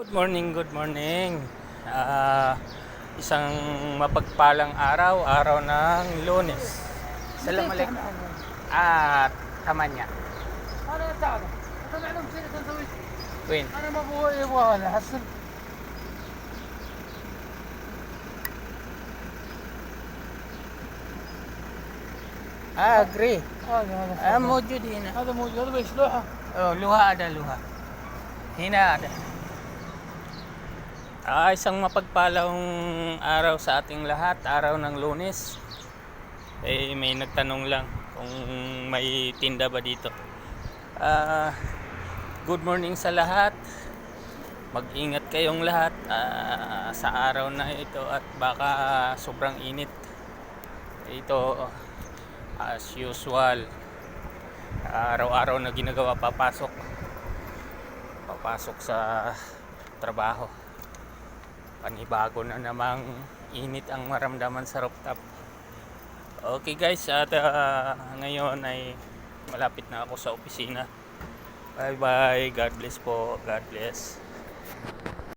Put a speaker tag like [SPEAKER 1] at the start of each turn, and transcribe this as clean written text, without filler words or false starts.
[SPEAKER 1] Good morning, good morning. Isang mapagpalang araw, araw ng Lunes. Assalamualaikum. Tamanya.
[SPEAKER 2] انا تعرف طلع لهم سنه نسوي
[SPEAKER 1] Queen.
[SPEAKER 2] انا ما يبغى انا احسن
[SPEAKER 1] Agree.
[SPEAKER 2] هذا
[SPEAKER 1] موجود هنا.
[SPEAKER 2] هذا موجود هذا ايش لوحه
[SPEAKER 1] Luha ada, luha. Hina ada. Isang mapagpalang araw sa ating lahat, araw ng Lunes. May nagtanong lang kung may tinda ba dito. Good morning sa lahat. Mag-ingat kayong lahat sa araw na ito at baka sobrang init. Ito as usual. Araw-araw na ginagawa papasok sa trabaho. Panibago na namang init ang maramdaman sa rooftop. Okay guys, at ngayon ay malapit na ako sa opisina. Bye bye, God bless po, God bless.